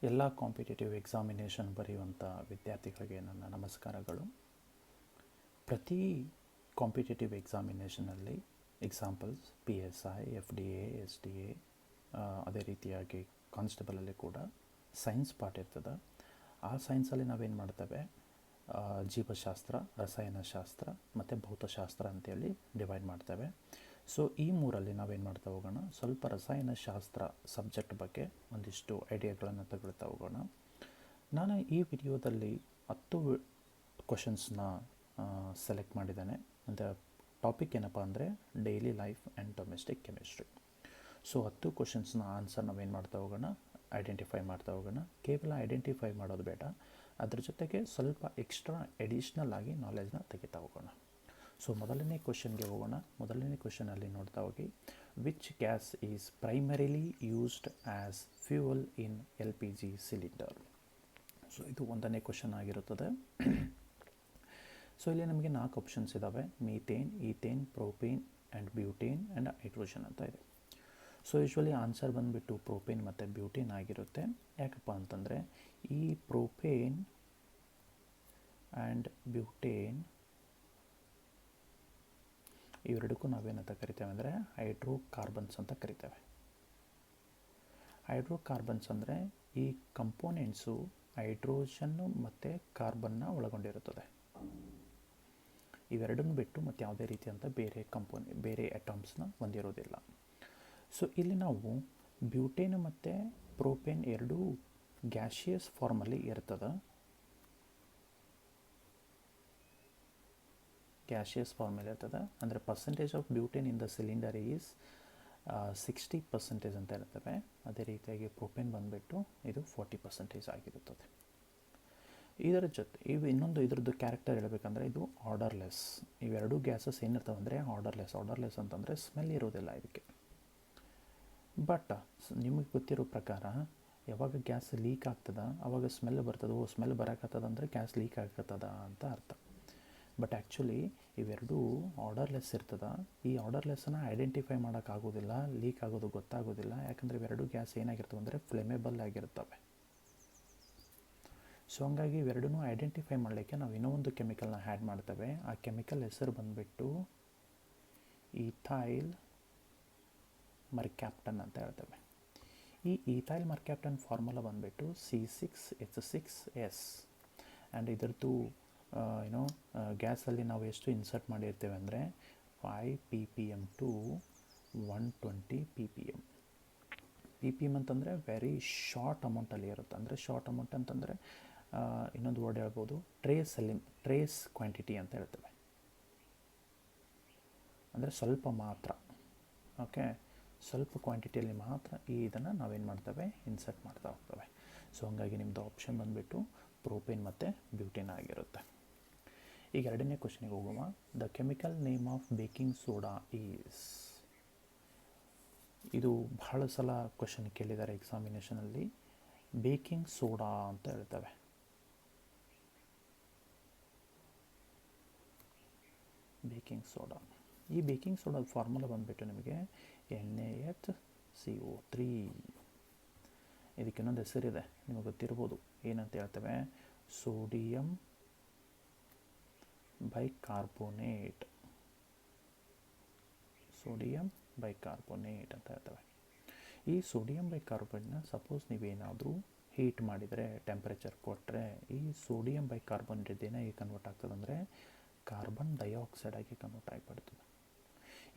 ಎಲ್ಲ competitive examination ಬರೆಯುವಂಥ ವಿದ್ಯಾರ್ಥಿಗಳಿಗೆ ನನ್ನ ನಮಸ್ಕಾರಗಳು. ಪ್ರತಿ ಕಾಂಪಿಟೇಟಿವ್ ಎಕ್ಸಾಮಿನೇಷನಲ್ಲಿ ಎಕ್ಸಾಂಪಲ್ಸ್ PSI, FDA, SDA, ಅದೇ ರೀತಿಯಾಗಿ ಕಾನ್ಸ್ಟೇಬಲಲ್ಲಿ ಕೂಡ ಸೈನ್ಸ್ ಪಾರ್ಟ್ ಇರ್ತದೆ. ಆ ಸೈನ್ಸಲ್ಲಿ ನಾವೇನು ಮಾಡ್ತೇವೆ, ಜೀವಶಾಸ್ತ್ರ, ರಸಾಯನಶಾಸ್ತ್ರ ಮತ್ತು ಭೌತಶಾಸ್ತ್ರ ಅಂತೇಳಿ ಡಿವೈಡ್ ಮಾಡ್ತೇವೆ. ಸೊ ಈ ಮೂರಲ್ಲಿ ನಾವೇನು ಮಾಡ್ತಾ ಹೋಗೋಣ, ಸ್ವಲ್ಪ ರಸಾಯನಶಾಸ್ತ್ರ ಸಬ್ಜೆಕ್ಟ್ ಬಗ್ಗೆ ಒಂದಿಷ್ಟು ಐಡಿಯಾಗಳನ್ನು ತಗೊಳ್ತಾ ಹೋಗೋಣ. ನಾನು ಈ ವಿಡಿಯೋದಲ್ಲಿ 10 ಕ್ವಶನ್ಸ್ನ ಸೆಲೆಕ್ಟ್ ಮಾಡಿದ್ದೇನೆ. ಅಂದರೆ ಟಾಪಿಕ್ ಏನಪ್ಪ ಅಂದರೆ daily life and domestic chemistry. So 10 ಕ್ವಶನ್ಸ್ನ ಆನ್ಸರ್ ನಾವೇನು ಮಾಡ್ತಾ ಹೋಗೋಣ, ಐಡೆಂಟಿಫೈ ಮಾಡ್ತಾ ಹೋಗೋಣ. ಕೇವಲ ಐಡೆಂಟಿಫೈ ಮಾಡೋದು ಬೇಡ, ಅದ್ರ ಜೊತೆಗೆ ಸ್ವಲ್ಪ ಎಕ್ಸ್ಟ್ರಾ ಎಡಿಷ್ನಲ್ ಆಗಿ ನಾಲೆಜ್ನ ತೆಗಿತಾ ಹೋಗೋಣ. ಸೊ ಮೊದಲನೇ ಕ್ವಶನ್ಗೆ ಹೋಗೋಣ. ಮೊದಲನೇ ಕ್ವಶನಲ್ಲಿ ನೋಡ್ತಾ ಹೋಗಿ, which gas is primarily used as fuel in LPG cylinder. So ಇದು ಒಂದನೇ ಕ್ವಶನ್ ಆಗಿರುತ್ತದೆ. ಸೊ ಇಲ್ಲಿ ನಮಗೆ 4 ಆಪ್ಷನ್ಸ್ ಇದ್ದಾವೆ: methane, ethane, propane and butane and hydrogen ಅಂತ ಇದೆ. ಸೊ ಯೂಶ್ವಲಿ ಆನ್ಸರ್ ಬಂದುಬಿಟ್ಟು ಪ್ರೋಪೇನ್ ಮತ್ತು ಬ್ಯೂಟೇನ್ ಆಗಿರುತ್ತೆ. ಯಾಕಪ್ಪ ಅಂತಂದರೆ ಈ ಪ್ರೋಪೇನ್ ಆ್ಯಂಡ್ ಬ್ಯೂಟೇನ್ ಇವೆರಡಕ್ಕೂ ನಾವೇನಂತ ಕರಿತೇವೆ ಅಂದರೆ ಹೈಡ್ರೋಕಾರ್ಬನ್ಸ್ ಅಂತ ಕರಿತೇವೆ. ಹೈಡ್ರೋಕಾರ್ಬನ್ಸ್ ಅಂದರೆ ಈ ಕಂಪೋನೆಂಟ್ಸು ಹೈಡ್ರೋಜನ್ನು ಮತ್ತು ಕಾರ್ಬನ್ನ ಒಳಗೊಂಡಿರುತ್ತದೆ. ಇವೆರಡನ್ನು ಬಿಟ್ಟು ಮತ್ತು ಯಾವುದೇ ರೀತಿಯಂಥ ಬೇರೆ ಅಟಾಮ್ಸ್ನ ಹೊಂದಿರೋದಿಲ್ಲ. ಸೊ ಇಲ್ಲಿ ನಾವು ಬ್ಯೂಟೇನ್ ಮತ್ತು ಪ್ರೋಪೇನ್ ಎರಡೂ ಗ್ಯಾಶಿಯಸ್ ಫಾರ್ಮಲ್ಲಿ ಇರ್ತದೆ. ಗ್ಯಾಶಿಯಸ್ ಫಾರ್ಮಲ್ಲಿ ಇರ್ತದೆ ಅಂದರೆ percentage of butane in the cylinder is 60% ಅಂತ ಇರ್ತವೆ. ಅದೇ ರೀತಿಯಾಗಿ ಪ್ರೋಪೇನ್ ಬಂದುಬಿಟ್ಟು ಇದು 40% ಆಗಿರುತ್ತದೆ. ಇದರ ಜೊತೆ ಇನ್ನೊಂದು ಇದ್ರದ್ದು ಕ್ಯಾರೆಕ್ಟರ್ ಹೇಳಬೇಕಂದ್ರೆ ಇದು ಆರ್ಡರ್ಲೆಸ್. ಇವೆರಡೂ ಗ್ಯಾಸಸ್ ಏನಿರ್ತವೆ ಅಂದರೆ ಆರ್ಡರ್ಲೆಸ್ ಅಂತಂದರೆ ಸ್ಮೆಲ್ ಇರೋದಿಲ್ಲ ಇದಕ್ಕೆ. ಬಟ್ ನಿಮಗೆ ಗೊತ್ತಿರೋ ಪ್ರಕಾರ ಯಾವಾಗ ಗ್ಯಾಸ್ ಲೀಕ್ ಆಗ್ತದೆ ಆವಾಗ ಸ್ಮೆಲ್ ಬರ್ತದೆ. ಸ್ಮೆಲ್ ಬರೋಕತ್ತದ ಅಂದರೆ ಗ್ಯಾಸ್ ಲೀಕ್ ಆಗತ್ತದ ಅಂತ ಅರ್ಥ. ಬಟ್ ಆ್ಯಕ್ಚುಲಿ ಇವೆರಡೂ ಆರ್ಡರ್ಲೆಸ್ ಇರ್ತದೆ. ಈ ಆರ್ಡರ್ಲೆಸ್ಸನ್ನು ಐಡೆಂಟಿಫೈ ಮಾಡೋಕ್ಕಾಗೋದಿಲ್ಲ, ಲೀಕ್ ಆಗೋದು ಗೊತ್ತಾಗೋದಿಲ್ಲ. ಯಾಕಂದರೆ ಇವೆರಡೂ ಗ್ಯಾಸ್ ಏನಾಗಿರ್ತವೆ ಅಂದರೆ ಫ್ಲೇಮೇಬಲ್ ಆಗಿರ್ತವೆ. ಸೊ ಹಂಗಾಗಿ ಇವೆರಡೂ ಐಡೆಂಟಿಫೈ ಮಾಡಲಿಕ್ಕೆ ನಾವು ಇನ್ನೂ ಒಂದು ಕೆಮಿಕಲ್ನ ಆ್ಯಡ್ ಮಾಡ್ತೇವೆ. ಆ ಕೆಮಿಕಲ್ ಹೆಸರು ಬಂದುಬಿಟ್ಟು ಈಥೈಲ್ ಮರ್ಕ್ಯಾಪ್ಟನ್ ಅಂತ ಹೇಳ್ತೇವೆ. ಈ ಈಥೈಲ್ ಮರ್ಕ್ಯಾಪ್ಟನ್ ಫಾರ್ಮುಲಾ ಬಂದುಬಿಟ್ಟು C6H6S. ಆ್ಯಂಡ್ ಇದರದ್ದು ಗ್ಯಾಸಲ್ಲಿ ನಾವು ಎಷ್ಟು ಇನ್ಸರ್ಟ್ ಮಾಡಿರ್ತೇವೆ ಅಂದರೆ 5 ppm ಟು 120 ppm. ppm ಅಂತಂದರೆ ವೆರಿ ಶಾರ್ಟ್ ಅಮೌಂಟಲ್ಲಿ ಇರುತ್ತೆ. ಅಂದರೆ ಶಾರ್ಟ್ ಅಮೌಂಟ್ ಅಂತಂದರೆ ಇನ್ನೊಂದು ವರ್ಡ್ ಹೇಳ್ಬೋದು, ಟ್ರೇಸ್ ಕ್ವಾಂಟಿಟಿ ಅಂತ ಹೇಳ್ತೇವೆ. ಅಂದರೆ ಸ್ವಲ್ಪ ಮಾತ್ರ, ಓಕೆ, ಸ್ವಲ್ಪ ಕ್ವಾಂಟಿಟಿಯಲ್ಲಿ ಮಾತ್ರ ಇದನ್ನು ನಾವೇನು ಮಾಡ್ತೇವೆ, ಇನ್ಸರ್ಟ್ ಮಾಡ್ತಾ ಹೋಗ್ತೇವೆ. ಸೊ ಹಂಗಾಗಿ ನಿಮ್ಮದು ಆಪ್ಷನ್ ಬಂದುಬಿಟ್ಟು ಪ್ರೋಪೇನ್ ಮತ್ತು ಬ್ಯೂಟೇನ್ ಆಗಿರುತ್ತೆ. ಈಗ ಎರಡನೇ ಕ್ವಶನಿಗೆ ಹೋಗುವ. The chemical name of baking soda is. ಇದು ಬಹಳ ಸಲ ಕ್ವಶನ್ ಕೇಳಿದ್ದಾರೆ ಎಕ್ಸಾಮಿನೇಷನಲ್ಲಿ. ಬೇಕಿಂಗ್ ಸೋಡಾ ಅಂತ ಹೇಳ್ತೇವೆ. ಬೇಕಿಂಗ್ ಸೋಡಾ, ಈ ಬೇಕಿಂಗ್ ಸೋಡಾದ ಫಾರ್ಮುಲಾ ಬಂದುಬಿಟ್ಟು ನಿಮಗೆ NaHCO3. ಇದಕ್ಕೆ ಇನ್ನೊಂದು ಹೆಸರಿದೆ, ನಿಮಗೆ ಗೊತ್ತಿರ್ಬೋದು. ಏನಂತ ಹೇಳ್ತೇವೆ, ಸೋಡಿಯಂ ಬೈಕಾರ್ಬೋನೇಟ್. ಸೋಡಿಯಂ ಬೈಕಾರ್ಬೋನೇಟ್ ಅಂತ ಹೇಳ್ತೇವೆ. ಈ ಸೋಡಿಯಂ ಬೈಕಾರ್ಬೋನೇಟ್ನ ಸಪೋಸ್ ನೀವೇನಾದರೂ ಹೀಟ್ ಮಾಡಿದರೆ, ಟೆಂಪ್ರೇಚರ್ ಕೊಟ್ಟರೆ, ಈ ಸೋಡಿಯಂ ಬೈಕಾರ್ಬೋನೇಟ್ ಏನಾಗಿ ಕನ್ವರ್ಟ್ ಆಗ್ತದೆ ಅಂದರೆ ಕಾರ್ಬನ್ ಡೈಆಕ್ಸೈಡ್ ಆಗಿ ಕನ್ವರ್ಟ್ ಆಗಿಬಿಡ್ತದೆ.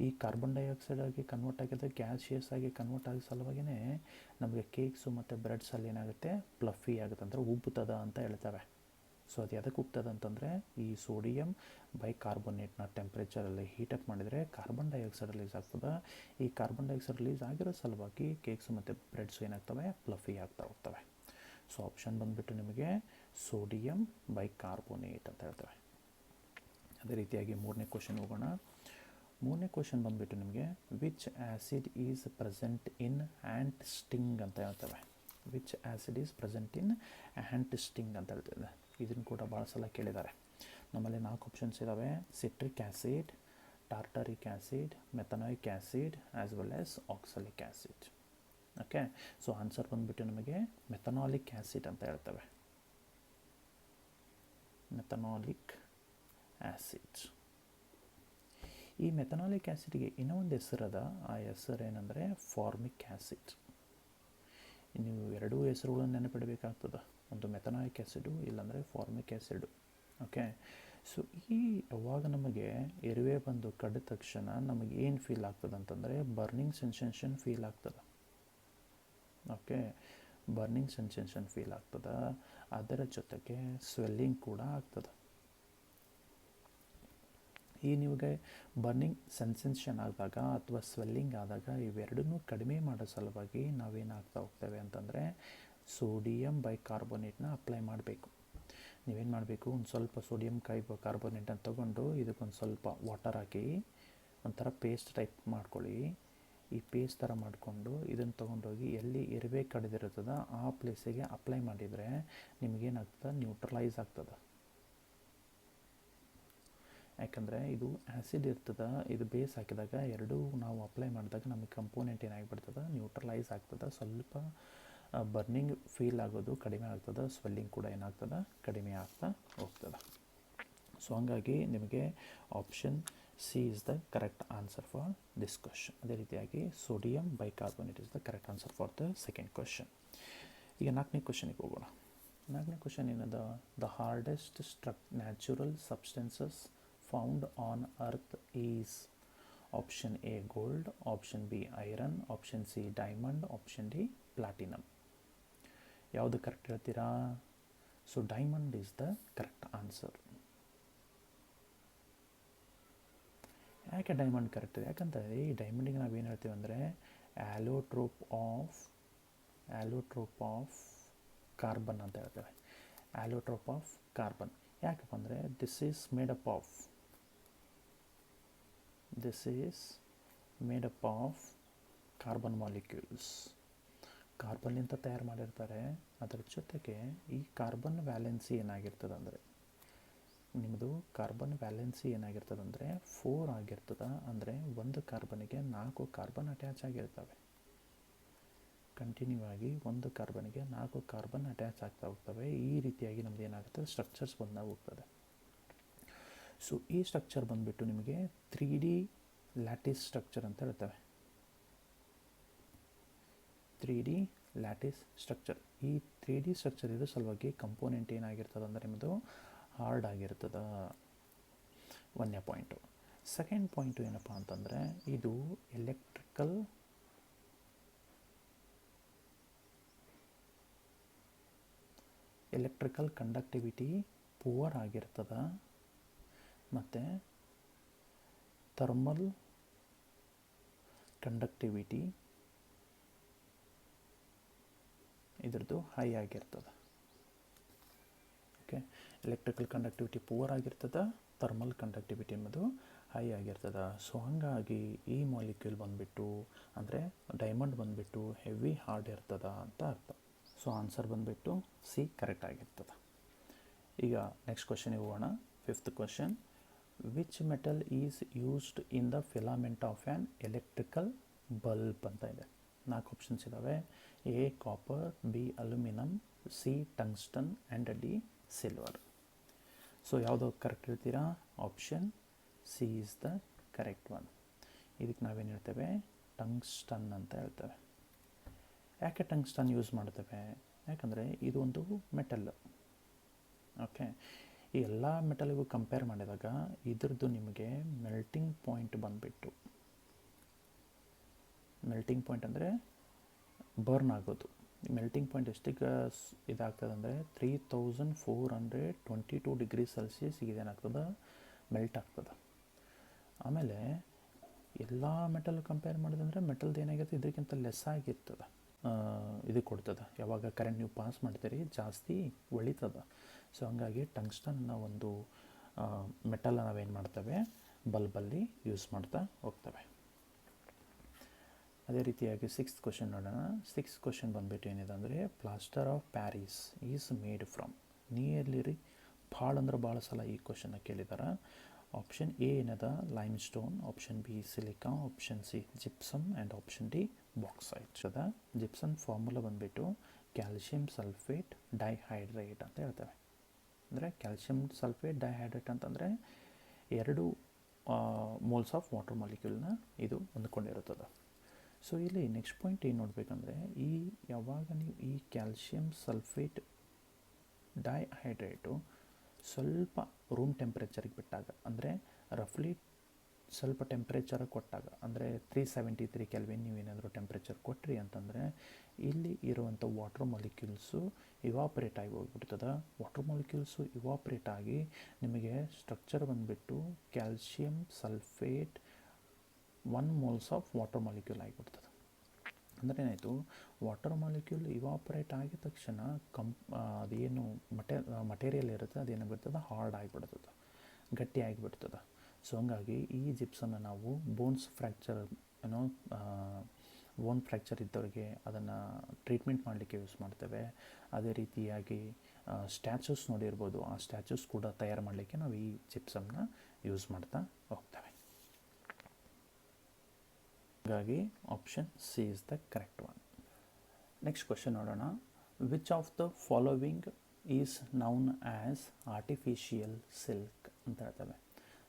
ಈ ಕಾರ್ಬನ್ ಡೈಆಕ್ಸೈಡ್ ಆಗಿ ಕನ್ವರ್ಟ್ ಆಗಿದ್ದರೆ ಗ್ಯಾಸಿಯಸ್ ಆಗಿ ಕನ್ವರ್ಟ್ ಆಗೋ ಸಲುವಾಗಿಯೇ ನಮಗೆ ಕೇಕ್ಸು ಮತ್ತು ಬ್ರೆಡ್ಸಲ್ಲಿ ಏನಾಗುತ್ತೆ, ಪ್ಲಫಿ ಆಗುತ್ತೆ, ಅಂದರೆ ಉಬ್ಬುತ್ತದ ಅಂತ ಹೇಳ್ತೇವೆ. ಸೊ ಅದು ಎದಕ್ಕೆ ಉಬ್ತದೆ ಅಂತಂದರೆ ಈ ಸೋಡಿಯಂ ಬೈಕಾರ್ಬೋನೇಟ್ನ ಟೆಂಪ್ರೇಚರಲ್ಲಿ ಹೀಟಪ್ ಮಾಡಿದರೆ ಕಾರ್ಬನ್ ಡೈಆಕ್ಸೈಡ್ ರಿಲೀಸ್ ಆಗ್ತದೆ. ಈ ಕಾರ್ಬನ್ ಡೈಆಕ್ಸೈಡ್ ರಿಲೀಸ್ ಆಗಿರೋ ಸಲುವಾಗಿ ಕೇಕ್ಸು ಮತ್ತು ಬ್ರೆಡ್ಸು ಏನಾಗ್ತವೆ, ಪ್ಲಫಿ ಆಗ್ತಾ ಹೋಗ್ತವೆ. ಸೊ ಆಪ್ಷನ್ ಬಂದುಬಿಟ್ಟು ನಿಮಗೆ ಸೋಡಿಯಂ ಬೈಕಾರ್ಬೋನೇಟ್ ಅಂತ ಹೇಳ್ತೇವೆ. ಅದೇ ರೀತಿಯಾಗಿ ಮೂರನೇ ಕ್ವಶನ್ ಹೋಗೋಣ. ಮೂರನೇ ಕ್ವಶನ್ ಬಂದುಬಿಟ್ಟು ನಿಮಗೆ which acid is present in ant sting ಅಂತ ಹೇಳ್ತೇವೆ. Which acid is present in ant sting ಅಂತ ಹೇಳ್ತಿದೆ. ಇದನ್ನು ಕೂಡ ಭಾಳ ಸಲ ಕೇಳಿದ್ದಾರೆ. ನಮ್ಮಲ್ಲಿ 4 ಆಪ್ಷನ್ಸ್ ಇದ್ದಾವೆ: citric acid, tartaric acid, methanoic acid as well as oxalic acid. Okay, so answer ಬಂದುಬಿಟ್ಟು ನಮಗೆ ಮೆಥನಾಲಿಕ್ ಆ್ಯಸಿಡ್ ಅಂತ ಹೇಳ್ತೇವೆ. Methanolic acid. ಈ ಮೆಥನಾಲಿಕ್ ಆ್ಯಸಿಡ್ಗೆ ಇನ್ನೂ ಒಂದು ಹೆಸರದ, ಆ ಹೆಸರು ಏನಂದರೆ ಫಾರ್ಮಿಕ್ ಆ್ಯಸಿಡ್. ನೀವು ಎರಡೂ ಹೆಸರುಗಳನ್ನು ನೆನಪಿಡಬೇಕಾಗ್ತದೆ, ಒಂದು ಮೆಥನಾಲಿಕ್ ಆ್ಯಸಿಡು ಇಲ್ಲಾಂದರೆ ಫಾರ್ಮಿಕ್ ಆ್ಯಸಿಡು. ಓಕೆ, ಸೊ ಈ ಯಾವಾಗ ನಮಗೆ ಇರುವೆ ಬಂದು ಕಡಿದ ತಕ್ಷಣ ನಮಗೆ ಏನು ಫೀಲ್ ಆಗ್ತದೆ ಅಂತಂದರೆ ಬರ್ನಿಂಗ್ ಸೆನ್ಸೇಷನ್ ಫೀಲ್ ಆಗ್ತದೆ. ಓಕೆ, ಬರ್ನಿಂಗ್ ಸೆನ್ಸೇಷನ್ ಫೀಲ್ ಆಗ್ತದೆ, ಅದರ ಜೊತೆಗೆ ಸ್ವೆಲ್ಲಿಂಗ್ ಕೂಡ ಆಗ್ತದೆ. ಈ ನಿಮಗೆ ಬರ್ನಿಂಗ್ ಸೆನ್ಸೇಷನ್ ಆದಾಗ ಅಥವಾ ಸ್ವೆಲ್ಲಿಂಗ್ ಆದಾಗ ಇವೆರಡನ್ನೂ ಕಡಿಮೆ ಮಾಡೋ ಸಲುವಾಗಿ ನಾವೇನಾಗ್ತಾ ಹೋಗ್ತೇವೆ ಅಂತಂದರೆ ಸೋಡಿಯಂ ಬೈಕಾರ್ಬೋನೇಟ್ನ ಅಪ್ಲೈ ಮಾಡಬೇಕು. ನೀವೇನು ಮಾಡಬೇಕು, ಒಂದು ಸ್ವಲ್ಪ ಸೋಡಿಯಂ ಕಾರ್ಬೋನೇಟನ್ನು ತೊಗೊಂಡು ಇದಕ್ಕೊಂದು ಸ್ವಲ್ಪ ವಾಟರ್ ಹಾಕಿ ಒಂಥರ ಪೇಸ್ಟ್ ಟೈಪ್ ಮಾಡ್ಕೊಳ್ಳಿ. ಈ ಪೇಸ್ಟ್ ಥರ ಮಾಡಿಕೊಂಡು ಇದನ್ನು ತೊಗೊಂಡೋಗಿ ಎಲ್ಲಿ ಇರುವೆ ಕಡಿದಿರ್ತದೆ ಆ ಪ್ಲೇಸಿಗೆ ಅಪ್ಲೈ ಮಾಡಿದರೆ ನಿಮಗೇನಾಗ್ತದೆ, ನ್ಯೂಟ್ರಲೈಸ್ ಆಗ್ತದೆ. ಯಾಕಂದರೆ ಇದು ಆ್ಯಸಿಡ್ ಇರ್ತದೆ, ಇದು ಬೇಸ್ ಹಾಕಿದಾಗ ಎರಡೂ ನಾವು ಅಪ್ಲೈ ಮಾಡಿದಾಗ ನಮಗೆ ಕಂಪೋನೆಂಟ್ ಏನಾಗಿಬಿಡ್ತದೆ, ನ್ಯೂಟ್ರಲೈಸ್ ಆಗ್ತದೆ. ಸ್ವಲ್ಪ ಬರ್ನಿಂಗ್ ಫೀಲ್ ಆಗೋದು ಕಡಿಮೆ ಆಗ್ತದೆ, ಸ್ವೆಲ್ಲಿಂಗ್ ಕೂಡ ಏನಾಗ್ತದೆ, ಕಡಿಮೆ ಆಗ್ತಾ ಹೋಗ್ತದೆ. ಸೊ ಹಂಗಾಗಿ ನಿಮಗೆ option C is the correct answer for this question. ಅದೇ ರೀತಿಯಾಗಿ sodium bicarbonate is the correct answer for the second question. ಈಗ 4ನೇ ಕ್ವಶನಿಗೆ ಹೋಗೋಣ. 4ನೇ ಕ್ವಶನ್ ಏನದ, the hardest natural substances found on earth is option A gold, option B iron, option C diamond, option D platinum. ಯಾವುದು correct ಹೇಳ್ತೀರಾ? So diamond is the correct answer. ಯಾಕೆ diamond correct ಇದೆ? ಯಾಕಂದರೆ ಈ ಡೈಮಂಡಿಗೆ ನಾವೇನು ಹೇಳ್ತೀವಿ ಅಂದರೆ ಆ್ಯಲೋಟ್ರೋಪ್ ಆಫ್ ಕಾರ್ಬನ್ ಅಂತ ಹೇಳ್ತೇವೆ. ಆ್ಯಲೋಟ್ರೋಪ್ ಆಫ್ ಕಾರ್ಬನ್ ಯಾಕಪ್ಪ ಅಂದರೆ this is made up of carbon molecules. ಕಾರ್ಬನ್ನಿಂದ ತಯಾರು ಮಾಡಿರ್ತಾರೆ. ಅದರ ಜೊತೆಗೆ ಈ ಕಾರ್ಬನ್ ವ್ಯಾಲೆನ್ಸಿ ಏನಾಗಿರ್ತದೆ ಅಂದರೆ ನಿಮ್ಮದು ಕಾರ್ಬನ್ ವ್ಯಾಲೆನ್ಸಿ ಏನಾಗಿರ್ತದೆ ಅಂದರೆ 4 ಆಗಿರ್ತದೆ. ಅಂದರೆ ಒಂದು ಕಾರ್ಬನ್ನಿಗೆ 4 ಕಾರ್ಬನ್ ಅಟ್ಯಾಚ್ ಆಗಿರ್ತವೆ. ಕಂಟಿನ್ಯೂ ಆಗಿ ಒಂದು ಕಾರ್ಬನ್ನಿಗೆ 4 ಕಾರ್ಬನ್ ಅಟ್ಯಾಚ್ ಆಗ್ತಾ ಹೋಗ್ತವೆ. ಈ ರೀತಿಯಾಗಿ ನಮ್ಮದು ಏನಾಗುತ್ತೆ, ಸ್ಟ್ರಕ್ಚರ್ಸ್ ಬಂದಾಗ ಹೋಗ್ತದೆ. ಸೊ ಈ ಸ್ಟ್ರಕ್ಚರ್ ಬಂದುಬಿಟ್ಟು ನಿಮಗೆ 3D ಲ್ಯಾಟಿಸ್ ಸ್ಟ್ರಕ್ಚರ್ ಅಂತ ಹೇಳ್ತೇವೆ. 3D lattice structure. ಈ 3D ಸ್ಟ್ರಕ್ಚರ್ ಇರೋ ಸಲುವಾಗಿ ಕಂಪೋನೆಂಟ್ ಏನಾಗಿರ್ತದೆ ಅಂದರೆ ನಿಮ್ಮದು ಹಾರ್ಡ್ ಆಗಿರ್ತದೆ. 1ನೇ ಪಾಯಿಂಟು. ಸೆಕೆಂಡ್ ಪಾಯಿಂಟು ಏನಪ್ಪ ಅಂತಂದರೆ ಇದು ಎಲೆಕ್ಟ್ರಿಕಲ್ ಕಂಡಕ್ಟಿವಿಟಿ ಪುವರ್ ಆಗಿರ್ತದೆ ಮತ್ತು ಥರ್ಮಲ್ ಕಂಡಕ್ಟಿವಿಟಿ ಇದ್ರದ್ದು ಹೈ ಆಗಿರ್ತದೆ. ಓಕೆ, ಎಲೆಕ್ಟ್ರಿಕಲ್ ಕಂಡಕ್ಟಿವಿಟಿ ಪುವರ್ ಆಗಿರ್ತದೆ, ಥರ್ಮಲ್ ಕಂಡಕ್ಟಿವಿಟಿ ಎಂಬುದು ಹೈ ಆಗಿರ್ತದೆ. ಸೊ ಹಾಗಾಗಿ ಈ ಮಾಲಿಕ್ಯೂಲ್ ಬಂದುಬಿಟ್ಟು ಅಂದರೆ ಡೈಮಂಡ್ ಬಂದುಬಿಟ್ಟು ಹೆವಿ ಹಾರ್ಡ್ ಇರ್ತದೆ ಅಂತ ಅರ್ಥ. ಸೊ ಆನ್ಸರ್ ಬಂದುಬಿಟ್ಟು ಸಿ ಕರೆಕ್ಟ್ ಆಗಿರ್ತದೆ. ಈಗ ನೆಕ್ಸ್ಟ್ ಕ್ವಶನಿಗೆ ಹೋಗೋಣ. 5th question, which metal is used in the filament of an electrical bulb ಅಂತ ಇದೆ. 4 ಆಪ್ಷನ್ಸ್ ಇದ್ದಾವೆ. A copper, B aluminium, C tungsten and D silver. So ಯಾವುದು ಕರೆಕ್ಟ್ ಹೇಳ್ತೀರಾ? Option C is the correct one. ಇದಕ್ಕೆ ನಾವೇನು ಹೇಳ್ತೇವೆ, tungsten ಅಂತ ಹೇಳ್ತೇವೆ. ಯಾಕೆ ಟಂಗ್ಸ್ಟನ್ ಯೂಸ್ ಮಾಡ್ತೇವೆ? ಯಾಕಂದರೆ ಇದು ಒಂದು ಮೆಟಲ್. ಓಕೆ, ಈ ಎಲ್ಲ ಮೆಟಲ್ಗೂ ಕಂಪೇರ್ ಮಾಡಿದಾಗ ಇದ್ರದ್ದು ನಿಮಗೆ ಮೆಲ್ಟಿಂಗ್ ಪಾಯಿಂಟ್ ಬಂದುಬಿಟ್ಟು, ಮೆಲ್ಟಿಂಗ್ ಪಾಯಿಂಟ್ ಅಂದರೆ ಬರ್ನ್ ಆಗೋದು. ಮೆಲ್ಟಿಂಗ್ ಪಾಯಿಂಟ್ ಎಷ್ಟಿಗೆ ಇದಾಗ್ತದೆ ಅಂದರೆ 3422 ಡಿಗ್ರಿ ಸೆಲ್ಸಿಯಸ್ ಇದೇನಾಗ್ತದೆ, ಮೆಲ್ಟ್ ಆಗ್ತದೆ. ಆಮೇಲೆ ಎಲ್ಲ ಮೆಟಲ್ ಕಂಪೇರ್ ಮಾಡಿದಂದರೆ ಮೆಟಲ್ದು ಏನಾಗಿರ್ತದೆ ಇದಕ್ಕಿಂತ ಲೆಸ್ ಆಗಿರ್ತದೆ. ಇದು ಕೊಡ್ತದೆ, ಯಾವಾಗ ಕರೆಂಟ್ ನೀವು ಪಾಸ್ ಮಾಡ್ತೀರಿ ಜಾಸ್ತಿ ಒಳಿತದ. ಸೊ ಹಂಗಾಗಿ ಟಂಗ್ಸ್ಟನ್ನ ಒಂದು ಮೆಟಲ್ ನಾವೇನು ಮಾಡ್ತೇವೆ, ಬಲ್ಬಲ್ಲಿ ಯೂಸ್ ಮಾಡ್ತಾ ಹೋಗ್ತವೆ. ಅದೇ ರೀತಿಯಾಗಿ 6th ಕ್ವಶನ್ ನೋಡೋಣ. 6th ಕ್ವಶನ್ ಬಂದುಬಿಟ್ಟು ಏನಿದೆ ಅಂದರೆ plaster of Paris is made from. Nearly ರೀ ಭಾಳ ಅಂದ್ರೆ ಭಾಳ ಸಲ ಈ ಕ್ವಶನ್ನ ಕೇಳಿದ್ದಾರೆ. ಆಪ್ಷನ್ ಎ ಏನದ lime stone, option B silica, option C gypsum and option D bauxite. ಅದ ಜಿಪ್ಸನ್ ಫಾರ್ಮುಲಾ ಬಂದುಬಿಟ್ಟು ಕ್ಯಾಲ್ಶಿಯಂ ಸಲ್ಫೇಟ್ ಡೈಹೈಡ್ರೇಟ್ ಅಂತ ಹೇಳ್ತೇವೆ. ಅಂದರೆ ಕ್ಯಾಲ್ಶಿಯಂ ಸಲ್ಫೇಟ್ ಡೈಹೈಡ್ರೇಟ್ ಅಂತಂದರೆ 2 ಮೋಲ್ಸ್ ಆಫ್ ವಾಟರ್ ಮಾಲಿಕ್ಯೂಲ್ನ ಇದು ಹೊಂದ್ಕೊಂಡಿರುತ್ತದೆ. ಸೊ ಇಲ್ಲಿ ನೆಕ್ಸ್ಟ್ ಪಾಯಿಂಟ್ ಏನು ನೋಡಬೇಕಂದ್ರೆ, ಯಾವಾಗ ನೀವು ಈ ಕ್ಯಾಲ್ಶಿಯಂ ಸಲ್ಫೇಟ್ ಡೈಹೈಡ್ರೇಟು ಸ್ವಲ್ಪ ರೂಮ್ ಟೆಂಪ್ರೇಚರಿಗೆ ಬಿಟ್ಟಾಗ, ಅಂದರೆ ರಫ್ಲಿ ಸ್ವಲ್ಪ ಟೆಂಪ್ರೇಚರ್ ಕೊಟ್ಟಾಗ, ಅಂದರೆ 373 ಕೆಲ್ವಿನ್ ನೀವೇನಾದರೂ ಟೆಂಪ್ರೇಚರ್ ಕೊಟ್ರಿ ಅಂತಂದರೆ ಇಲ್ಲಿ ಇರುವಂಥ ವಾಟರ್ ಮಾಲಿಕ್ಯೂಲ್ಸು ಇವಾಪ್ರೇಟ್ ಆಗಿ ಹೋಗ್ಬಿಡ್ತದೆ. ವಾಟರ್ ಮಾಲಿಕ್ಯೂಲ್ಸು ಇವಾಪ್ರೇಟ್ ಆಗಿ ನಿಮಗೆ ಸ್ಟ್ರಕ್ಚರ್ ಬಂದುಬಿಟ್ಟು calcium sulphate 1 moles of water molecule ಆಗಿಬಿಡ್ತದೆ. ಅಂದರೆ ಏನಾಯಿತು, ವಾಟರ್ ಮಾಲಿಕ್ಯೂಲ್ ಇವಾಪ್ರೇಟ್ ಆಗಿದ ತಕ್ಷಣ ಅದೇನು ಮಟೀರಿಯಲ್ ಇರುತ್ತೆ ಅದೇನಾಗ್ಬಿಡ್ತದೆ, ಹಾರ್ಡ್ ಆಗಿಬಿಡ್ತದೆ, ಗಟ್ಟಿ ಆಗಿಬಿಡ್ತದೆ. ಸೊ ಹಂಗಾಗಿ ಈ ಜಿಪ್ಸನ್ನು ನಾವು ಬೋನ್ ಫ್ರ್ಯಾಕ್ಚರ್ ಇದ್ದವರಿಗೆ ಅದನ್ನು ಟ್ರೀಟ್ಮೆಂಟ್ ಮಾಡಲಿಕ್ಕೆ ಯೂಸ್ ಮಾಡ್ತೇವೆ. ಅದೇ ರೀತಿಯಾಗಿ ಸ್ಟ್ಯಾಚೂಸ್ ನೋಡಿರ್ಬೋದು, ಆ ಸ್ಟ್ಯಾಚೂಸ್ ಕೂಡ ತಯಾರು ಮಾಡಲಿಕ್ಕೆ ನಾವು ಈ ಜಿಪ್ಸಮ್ನ ಯೂಸ್ ಮಾಡ್ತಾ ಹೋಗ್ತೇವೆ. ಹಾಗಾಗಿ option C is the correct one. Next question ನೋಡೋಣ. Which of the following is known as artificial silk ಅಂತ ಹೇಳ್ತೇವೆ.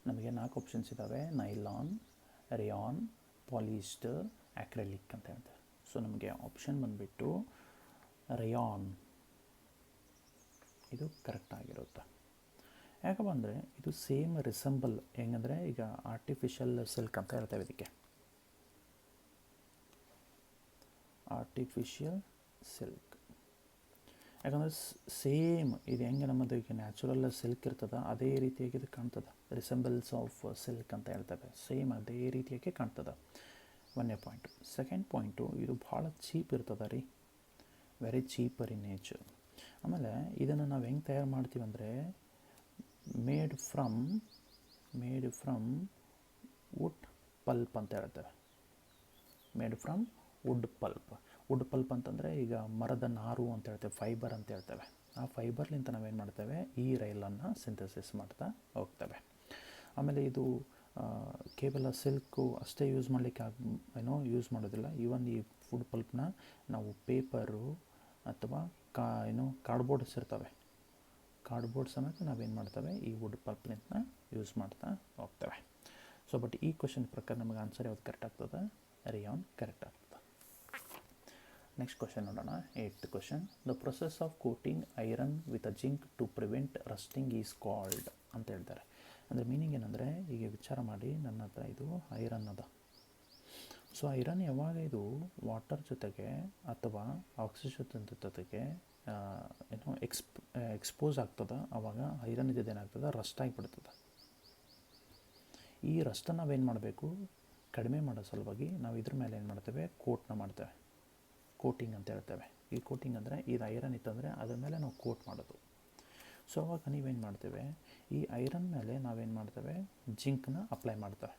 ನಮಗೆ 4 ಆಪ್ಷನ್ಸ್ ಇದ್ದಾವೆ: ನೈಲಾನ್, ರೇಯಾನ್, ಪಾಲಿಸ್ಟರ್, ಆಕ್ರೆಲಿಕ್ ಅಂತ ಹೇಳ್ತೇವೆ. ಸೊ ನಮಗೆ ಆಪ್ಷನ್ ಬಂದುಬಿಟ್ಟು ರೇಯಾನ್ ಇದು ಕರೆಕ್ಟ್ ಆಗಿರುತ್ತೆ. ಯಾಕಪ್ಪ ಅಂದರೆ ಇದು ಸೇಮ್ ರಿಸೆಂಬಲ್, ಹೆಂಗಂದರೆ ಈಗ ಆರ್ಟಿಫಿಷಿಯಲ್ ಸಿಲ್ಕ್ ಅಂತ ಹೇಳ್ತೇವೆ ಇದಕ್ಕೆ, ಆರ್ಟಿಫಿಷಿಯಲ್ ಸಿಲ್ಕ್. ಯಾಕಂದರೆ ಸೇಮ್ ಇದು ಹೆಂಗೆ ನಮ್ಮದು ಈಗ ನ್ಯಾಚುರಲ್ ಸಿಲ್ಕ್ ಇರ್ತದೆ ಅದೇ ರೀತಿಯಾಗಿ ಇದು ಕಾಣ್ತದೆ. ರಿಸೆಂಬಲ್ಸ್ ಆಫ್ ಸಿಲ್ಕ್ ಅಂತ ಹೇಳ್ತೇವೆ, ಸೇಮ್ ಅದೇ ರೀತಿಯಾಗಿ ಕಾಣ್ತದೆ. 1ನೇ ಪಾಯಿಂಟು. ಸೆಕೆಂಡ್ ಪಾಯಿಂಟು, ಇದು ಭಾಳ ಚೀಪ್ ಇರ್ತದೆ ರೀ, ವೆರಿ ಚೀಪರ್ ಇನ್ ನೇಚರ್. ಆಮೇಲೆ ಇದನ್ನು ನಾವು ಹೆಂಗೆ ತಯಾರು ಮಾಡ್ತೀವಿ ಅಂದರೆ ಮೇಡ್ ಫ್ರಮ್ ವುಡ್ ಪಲ್ಪ್ ಅಂತ ಹೇಳ್ತೇವೆ. ಮೇಡ್ ಫ್ರಮ್ ವುಡ್ ಪಲ್ಪ್ ಅಂತಂದರೆ ಈಗ ಮರದ ನಾರು ಅಂತ ಹೇಳ್ತೇವೆ, ಫೈಬರ್ ಅಂತ ಹೇಳ್ತೇವೆ. ಆ ಫೈಬರ್ಲಿಂದ ನಾವೇನು ಮಾಡ್ತೇವೆ, ಈ ರೈಲನ್ನು ಸಿಂಥಸಿಸ್ ಮಾಡ್ತಾ ಹೋಗ್ತೇವೆ. ಆಮೇಲೆ ಇದು ಕೇವಲ ಸಿಲ್ಕು ಅಷ್ಟೇ ಯೂಸ್ ಮಾಡಲಿಕ್ಕೆ ಯೂಸ್ ಮಾಡೋದಿಲ್ಲ. ಈವನ್ ಈ ವುಡ್ ಪಲ್ಪ್ನ ನಾವು ಪೇಪರು ಅಥವಾ ಕಾರ್ಡ್ಬೋರ್ಡ್ಸ್ ಇರ್ತವೆ, ಕಾರ್ಡ್ಬೋರ್ಡ್ ಸಮೇತ ನಾವೇನು ಮಾಡ್ತೇವೆ ಈ ವುಡ್ ಪಲ್ಪ್ಲಿಂದ ಯೂಸ್ ಮಾಡ್ತಾ ಹೋಗ್ತೇವೆ. ಸೊ ಬಟ್ ಈ ಕ್ವೆಶನ್ ಪ್ರಕಾರ ನಮಗೆ ಆನ್ಸರ್ ಯಾವ್ದು ಕರೆಕ್ಟ್ ಆಗ್ತದೆ, ರೇಯಾನ್ ಕರೆಕ್ಟ್ ಆಗ್ತದೆ. ನೆಕ್ಸ್ಟ್ ಕ್ವೆಶನ್ ನೋಡೋಣ. 8th question. The process of coating iron with a zinc to prevent rusting is called ಅಂತ ಹೇಳ್ತಾರೆ. ಅಂದರೆ ಮೀನಿಂಗ್ ಏನಂದರೆ, ಈಗ ವಿಚಾರ ಮಾಡಿ, ನನ್ನ ಹತ್ರ ಇದು ಐರನ್ ಅದ. ಸೊ ಐರನ್ ಯಾವಾಗ ಇದು ವಾಟರ್ ಜೊತೆಗೆ ಅಥವಾ ಆಕ್ಸಿಜನ್ ಜೊತೆಗೆ ಎಕ್ಸ್ಪೋಸ್ ಆಗ್ತದೆ, ಆವಾಗ ಐರನ್ ಇದೇನಾಗ್ತದೆ, ರಸ್ಟ್ ಆಗಿಬಿಡ್ತದೆ. ಈ ರಸ್ಟನ್ನು ನಾವೇನು ಮಾಡಬೇಕು, ಕಡಿಮೆ ಮಾಡೋ ಸಲುವಾಗಿ ನಾವು ಇದ್ರ ಮೇಲೆ ಏನು ಮಾಡ್ತೇವೆ, ಕೋಟ್ನ ಮಾಡ್ತೇವೆ, ಕೋಟಿಂಗ್ ಅಂತ ಹೇಳ್ತೇವೆ. ಈ ಕೋಟಿಂಗ್ ಅಂದರೆ ಇದು ಐರನ್ ಇತ್ತಂದರೆ ಅದ್ರ ಮೇಲೆ ನಾವು ಕೋಟ್ ಮಾಡೋದು. ಸೊ ಅವಾಗ ನೀವೇನು ಮಾಡ್ತೇವೆ, ಈ ಐರನ್ ಮೇಲೆ ನಾವೇನು ಮಾಡ್ತೇವೆ, ಜಿಂಕ್ನ ಅಪ್ಲೈ ಮಾಡ್ತೇವೆ.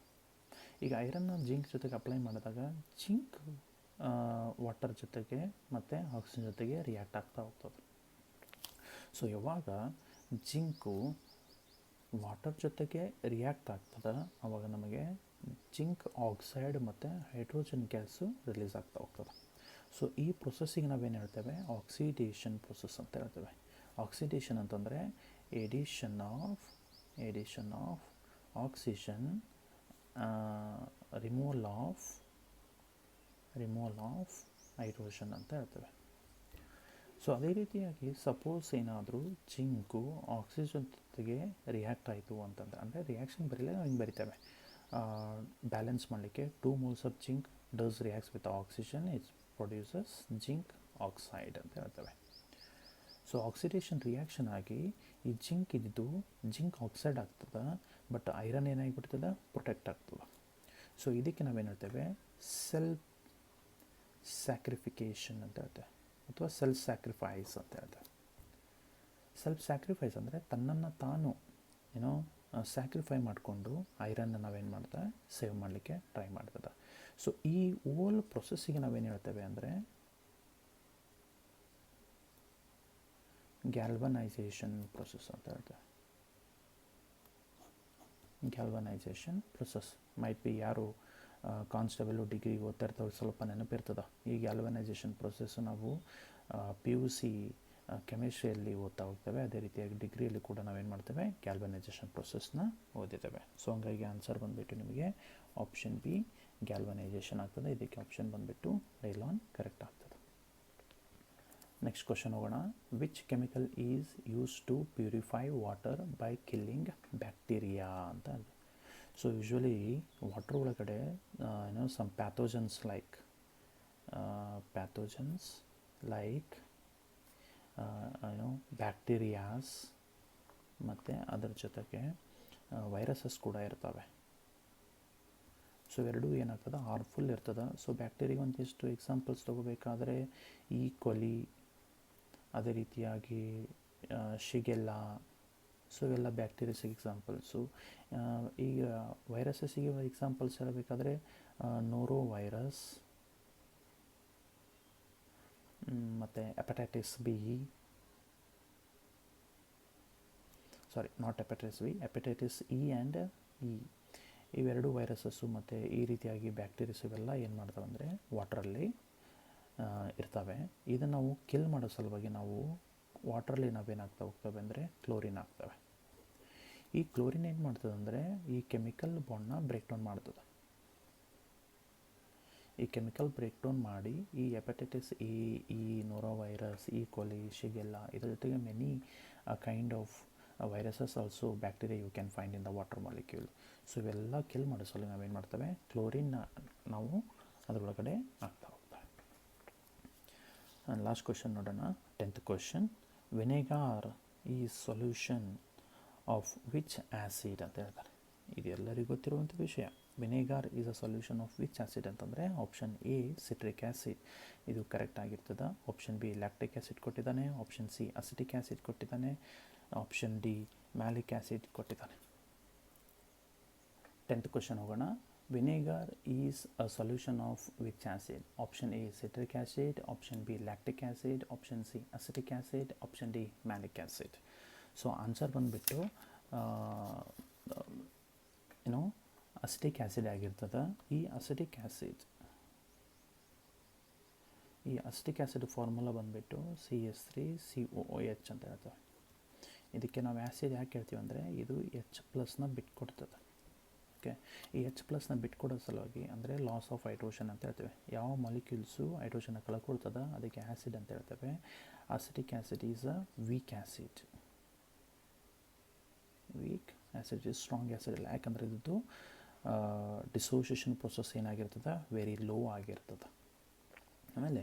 ಈಗ ಐರನ್ನ ಜಿಂಕ್ ಜೊತೆಗೆ ಅಪ್ಲೈ ಮಾಡಿದಾಗ ಜಿಂಕ್ ವಾಟರ್ ಜೊತೆಗೆ ಮತ್ತು ಆಕ್ಸಿಜನ್ ಜೊತೆಗೆ ರಿಯಾಕ್ಟ್ ಆಗ್ತಾ ಹೋಗ್ತದೆ. ಸೊ ಯಾವಾಗ ಜಿಂಕು ವಾಟರ್ ಜೊತೆಗೆ ರಿಯಾಕ್ಟ್ ಆಗ್ತದೆ ಆವಾಗ ನಮಗೆ ಜಿಂಕ್ ಆಕ್ಸೈಡ್ ಮತ್ತು ಹೈಡ್ರೋಜನ್ ಗ್ಯಾಸು ರಿಲೀಸ್ ಆಗ್ತಾ ಹೋಗ್ತದೆ. ಸೊ ಈ ಪ್ರೊಸೆಸ್ಸಿಗೆ ನಾವೇನು ಹೇಳ್ತೇವೆ, ಆಕ್ಸಿಡೇಷನ್ ಪ್ರೊಸೆಸ್ ಅಂತ ಹೇಳ್ತೇವೆ. ಆಕ್ಸಿಡೇಷನ್ ಅಂತಂದರೆ addition of oxygen, removal of hydrogen ಅಂತ ಹೇಳ್ತೇವೆ. ಸೊ ಅದೇ ರೀತಿಯಾಗಿ ಸಪೋಸ್ ಏನಾದರೂ ಜಿಂಕು ಆಕ್ಸಿಜನ್ ಜೊತೆಗೆ ರಿಯಾಕ್ಟ್ ಆಯಿತು ಅಂತಂದರೆ, ಅಂದರೆ ರಿಯಾಕ್ಷನ್ ಬರೀಲ್ಲ, ನಾವು ಹಿಂಗೆ ಬರಿತೇವೆ ಬ್ಯಾಲೆನ್ಸ್ ಮಾಡಲಿಕ್ಕೆ. 2 moles of zinc does reacts with oxygen, it produces zinc oxide ಅಂತ ಹೇಳ್ತೇವೆ. ಸೊ ಆಕ್ಸಿಡೇಷನ್ ರಿಯಾಕ್ಷನ್ ಆಗಿ ಈ ಜಿಂಕ್ ಇದ್ದು ಜಿಂಕ್ ಆಕ್ಸೈಡ್ ಆಗ್ತದೆ, ಬಟ್ ಐರನ್ ಏನಾಗಿಬಿಡ್ತದೆ, ಪ್ರೊಟೆಕ್ಟ್ ಆಗ್ತದೆ. ಸೊ ಇದಕ್ಕೆ ನಾವೇನು ಹೇಳ್ತೇವೆ, ಸೆಲ್ಫ್ ಸ್ಯಾಕ್ರಿಫಿಕೇಷನ್ ಅಂತ ಹೇಳ್ತೇವೆ, ಅಥವಾ ಸೆಲ್ಫ್ ಸ್ಯಾಕ್ರಿಫೈಸ್ ಅಂತ ಹೇಳ್ತೇವೆ. ಸೆಲ್ಫ್ ಸ್ಯಾಕ್ರಿಫೈಸ್ ಅಂದರೆ ತನ್ನನ್ನು ತಾನು ಸ್ಯಾಕ್ರಿಫೈ ಮಾಡಿಕೊಂಡು ಐರನ್ನ ನಾವೇನು ಮಾಡ್ತೇವೆ, ಸೇವ್ ಮಾಡಲಿಕ್ಕೆ ಟ್ರೈ ಮಾಡ್ತದೆ. ಸೊ ಈ ಓಲ್ ಪ್ರೊಸೆಸ್ಸಿಗೆ ನಾವೇನು ಹೇಳ್ತೇವೆ ಅಂದರೆ ಗ್ಯಾಲ್ವನೈಸೇಷನ್ ಪ್ರೊಸೆಸ್ ಅಂತ ಹೇಳ್ತೇವೆ. ಗ್ಯಾಲ್ವನೈಸೇಷನ್ ಪ್ರೊಸೆಸ್ ಮೈಟ್ ಬಿ ಯಾರು ಕಾನ್ಸ್ಟೇಬಲು ಡಿಗ್ರಿ ಓದ್ತಾ ಇರ್ತಾವೆ ಸ್ವಲ್ಪ ನೆನಪಿರ್ತದೆ. ಈ ಗ್ಯಾಲ್ವನೈಸೇಷನ್ ಪ್ರೊಸೆಸ್ಸು ನಾವು ಪಿ ಯು ಸಿ ಕೆಮಿಸ್ಟ್ರಿಯಲ್ಲಿ ಓದ್ತಾ ಹೋಗ್ತೇವೆ. ಅದೇ ರೀತಿಯಾಗಿ ಡಿಗ್ರಿಯಲ್ಲಿ ಕೂಡ ನಾವೇನು ಮಾಡ್ತೇವೆ, ಗ್ಯಾಲ್ವನೈಸೇಷನ್ ಪ್ರೊಸೆಸ್ನ ಓದಿದ್ದೇವೆ. ಸೊ ಹಂಗಾಗಿ ಆನ್ಸರ್ ಬಂದುಬಿಟ್ಟು ನಿಮಗೆ ಆಪ್ಷನ್ ಬಿ ಗ್ಯಾಲ್ವನೈಸೇಷನ್ ಆಗ್ತದೆ. ಇದಕ್ಕೆ ಆಪ್ಷನ್ ಬಂದುಬಿಟ್ಟು ನೈಲಾನ್ ಕರೆಕ್ಟ್ ಆಗ್ತದೆ. ನೆಕ್ಸ್ಟ್ ಕ್ವಶನ್ ಹೋಗೋಣ. Which chemical is use to purify water by killing bacteria ಅಂತ. ಸೊ ಯೂಶ್ವಲಿ ವಾಟರ್ ಒಳಗಡೆ ಸಮ್ ಪ್ಯಾಥೋಜನ್ಸ್ ಲೈಕ್ ಬ್ಯಾಕ್ಟೀರಿಯಾಸ್ ಮತ್ತು ಅದರ ಜೊತೆಗೆ ವೈರಸಸ್ ಕೂಡ ಇರ್ತವೆ. ಸೊ ಎರಡೂ ಏನಾಗ್ತದೆ, ಹಾರ್ಮ್ಫುಲ್ ಇರ್ತದೆ. ಸೊ ಬ್ಯಾಕ್ಟೀರಿಯಾ ಒಂದಿಷ್ಟು ಎಕ್ಸಾಂಪಲ್ಸ್ ತೊಗೋಬೇಕಾದ್ರೆ ಈ ಕೊಲಿ, ಅದೇ ರೀತಿಯಾಗಿ ಶಿಗೆಲ್ಲ, ಸೊ ಇವೆಲ್ಲ ಬ್ಯಾಕ್ಟೀರಿಯಾಸಿಗೆ ಎಕ್ಸಾಂಪಲ್ಸು. ಈಗ ವೈರಸಸ್ಸಿಗೆ ಎಕ್ಸಾಂಪಲ್ಸ್ ಹೇಳಬೇಕಾದ್ರೆ ನೋರೋ ವೈರಸ್ ಮತ್ತು hepatitis B, hepatitis E and E, ಇವೆರಡು ವೈರಸಸ್ಸು ಮತ್ತು ಈ ರೀತಿಯಾಗಿ ಬ್ಯಾಕ್ಟೀರಿಯಾಸ್ ಇವೆಲ್ಲ ಏನು ಮಾಡ್ತವೆ ಅಂದರೆ ವಾಟ್ರಲ್ಲಿ ಇರ್ತವೆ. ಇದನ್ನು ನಾವು ಕಿಲ್ ಮಾಡೋ ಸಲುವಾಗಿ ನಾವು ವಾಟ್ರಲ್ಲಿ ನಾವೇನಾಗ್ತಾ ಹೋಗ್ತವೆ ಅಂದರೆ ಕ್ಲೋರಿನ್ ಆಗ್ತವೆ. ಈ ಕ್ಲೋರಿನ್ ಏನು ಮಾಡ್ತದೆ ಅಂದರೆ ಈ ಕೆಮಿಕಲ್ ಬಾಂಡ್ನ ಬ್ರೇಕ್ ಡೌನ್ ಮಾಡ್ತದೆ. ಈ ಕೆಮಿಕಲ್ ಬ್ರೇಕ್ ಡೌನ್ ಮಾಡಿ ಈ ಹೆಪಟೈಟಿಸ್ ಈ ನೋರೋ ವೈರಸ್, ಈ ಕೊಲಿ, ಶಿಗೆಲ್ಲ, ಇದರ ಜೊತೆಗೆ many kind of viruses also bacteria you can find in the water molecule. So ಇವೆಲ್ಲ ಕಿಲ್ ಮಾಡೋ ಸಲ ನಾವೇನು ಮಾಡ್ತೇವೆ, ಕ್ಲೋರಿನ್ನ ನಾವು ಅದರೊಳಗಡೆ ಆಗ್ತಾ ಹೋಗ್ತವೆ. ಲಾಸ್ಟ್ ಕ್ವಶನ್ ನೋಡೋಣ. 10th question. Vinegar is solution of which acid ಅಂತ ಹೇಳ್ತಾರೆ. ಇದು ಎಲ್ಲರಿಗೂ ಗೊತ್ತಿರುವಂಥ ವಿಷಯ. Vinegar is a solution of which acid ಅಂತಂದರೆ ಆಪ್ಷನ್ ಎ ಸಿಟ್ರಿಕ್ ಆ್ಯಸಿಡ್, ಇದು ಕರೆಕ್ಟ್ ಆಗಿರ್ತದೆ. ಆಪ್ಷನ್ ಬಿ ಲ್ಯಾಕ್ಟಿಕ್ ಆ್ಯಸಿಡ್ ಕೊಟ್ಟಿದ್ದಾನೆ. ಆಪ್ಷನ್ ಸಿ ಅಸಿಟಿಕ್ ಆ್ಯಸಿಡ್ ಕೊಟ್ಟಿದ್ದಾನೆ. ಆಪ್ಷನ್ ಡಿ ಮ್ಯಾಲಿಕ್ ಆ್ಯಸಿಡ್ ಕೊಟ್ಟಿದ್ದಾನೆ. 10th ಕ್ವಶನ್ ಹೋಗೋಣ. Vinegar is a solution of which acid? Option A citric acid, option B lactic acid, option C acetic acid, option D malic acid. So answer ಬಂದುಬಿಟ್ಟು acetic acid ಆಗಿರ್ತದೆ. ಈ acetic acid formula ಬಂದುಬಿಟ್ಟು CH3COOH ಅಂತ ಹೇಳ್ತೇವೆ. ಇದಕ್ಕೆ ನಾವು acid ಯಾಕೆ ಹೇಳ್ತೀವಿ ಅಂದರೆ ಇದು H+ನ ಬಿಟ್ಕೊಡ್ತದೆ. ಓಕೆ, ಈ H+ನ ಬಿಟ್ಕೊಡೋ ಸಲುವಾಗಿ ಅಂದರೆ ಲಾಸ್ ಆಫ್ ಹೈಡ್ರೋಜನ್ ಅಂತ ಹೇಳ್ತೇವೆ. ಯಾವ ಮಾಲಿಕ್ಯೂಲ್ಸು ಹೈಡ್ರೋಜನ್ನ ಕಳ್ಕೊಳ್ತದೆ ಅದಕ್ಕೆ ಆ್ಯಸಿಡ್ ಅಂತ ಹೇಳ್ತೇವೆ. Acetic acid is a weak acid is strong acid ಇಲ್ಲ. ಯಾಕಂದರೆ ಇದು ಡಿಸೋಸಿಯೇಷನ್ ಪ್ರೊಸೆಸ್ ಏನಾಗಿರ್ತದೆ, ವೆರಿ ಲೋ ಆಗಿರ್ತದೆ. ಆಮೇಲೆ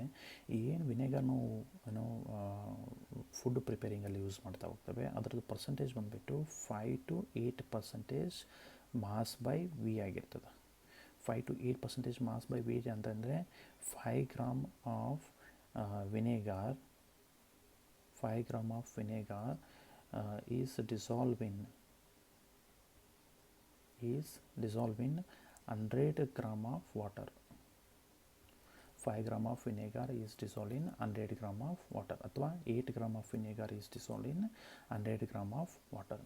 ಏನು ವಿನೆಗರ್ ನಾವು ಫುಡ್ ಪ್ರಿಪೇರಿಂಗಲ್ಲಿ ಯೂಸ್ ಮಾಡ್ತಾ ಹೋಗ್ತೇವೆ, ಅದರದ್ದು ಪರ್ಸೆಂಟೇಜ್ ಬಂದುಬಿಟ್ಟು 5 to 8% ಮಾಸ್ ಬೈ ವಿ ಆಗಿರ್ತದೆ. 5 to 8% ಮಾಸ್ ಬೈ ವಿ ಅಂತಂದರೆ 5 gram of vinegar is dissolved in 100 gram of water. 5 gram of vinegar is dissolved in 100 gram of water, ಅಥವಾ 8 gram of vinegar is dissolved in 100 gram of water.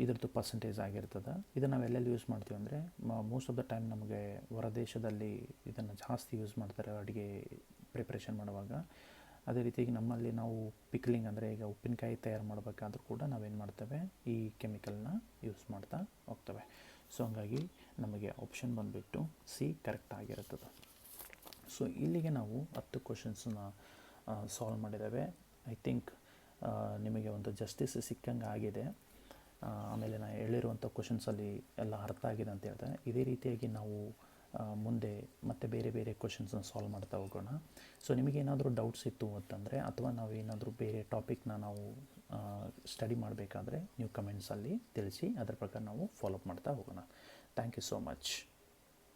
ಇದರದ್ದು percentage ಆಗಿರ್ತದೆ. ಇದನ್ನು ನಾವು ಎಲ್ಲೆಲ್ಲಿ use ಮಾಡ್ತೀವಿ ಅಂದರೆ most of the time ನಮಗೆ ಹೊರ ದೇಶದಲ್ಲಿ ಇದನ್ನು ಜಾಸ್ತಿ ಯೂಸ್ ಮಾಡ್ತಾರೆ ಅಡುಗೆ ಪ್ರಿಪ್ರೇಷನ್ ಮಾಡುವಾಗ. ಅದೇ ರೀತಿಯಾಗಿ ನಮ್ಮಲ್ಲಿ ನಾವು ಪಿಕ್ಲಿಂಗ್ ಅಂದರೆ ಈಗ ಉಪ್ಪಿನಕಾಯಿ ತಯಾರು ಮಾಡಬೇಕಾದ್ರೂ ಕೂಡ ನಾವೇನು ಮಾಡ್ತೇವೆ, ಈ ಕೆಮಿಕಲ್ನ ಯೂಸ್ ಮಾಡ್ತಾ ಹೋಗ್ತೇವೆ. ಸೊ ಹಂಗಾಗಿ ನಮಗೆ ಆಪ್ಷನ್ ಬಂದುಬಿಟ್ಟು ಸಿ ಕರೆಕ್ಟ್ ಆಗಿರುತ್ತದೆ. ಸೊ ಇಲ್ಲಿಗೆ ನಾವು 10 ಕ್ವಶನ್ಸನ್ನ ಸಾಲ್ವ್ ಮಾಡಿದ್ದೇವೆ. ಐ ಥಿಂಕ್ ನಿಮಗೆ ಒಂದು ಜಸ್ಟಿಸ್ ಸಿಕ್ಕಂಗೆ ಆಗಿದೆ. ಆಮೇಲೆ ನಾನು ಹೇಳಿರುವಂಥ ಕ್ವಶನ್ಸಲ್ಲಿ ಎಲ್ಲ ಅರ್ಥ ಆಗಿದೆ ಅಂತ ಹೇಳ್ತೇನೆ. ಇದೇ ರೀತಿಯಾಗಿ ನಾವು ಮುಂದೆ ಮತ್ತೆ ಬೇರೆ ಬೇರೆ ಕ್ವಶನ್ಸ್ನ ಸಾಲ್ವ್ ಮಾಡ್ತಾ ಹೋಗೋಣ. ಸೊ ನಿಮಗೇನಾದರೂ ಡೌಟ್ಸ್ ಇತ್ತು ಅಂತಂದರೆ ಅಥವಾ ನಾವೇನಾದರೂ ಬೇರೆ ಟಾಪಿಕ್ನ ನಾವು ಸ್ಟಡಿ ಮಾಡಬೇಕಾದ್ರೆ ನೀವು ಕಮೆಂಟ್ಸಲ್ಲಿ ತಿಳಿಸಿ, ಅದರ ಪ್ರಕಾರ ನಾವು ಫಾಲೋಅಪ್ ಮಾಡ್ತಾ ಹೋಗೋಣ. Thank you so much.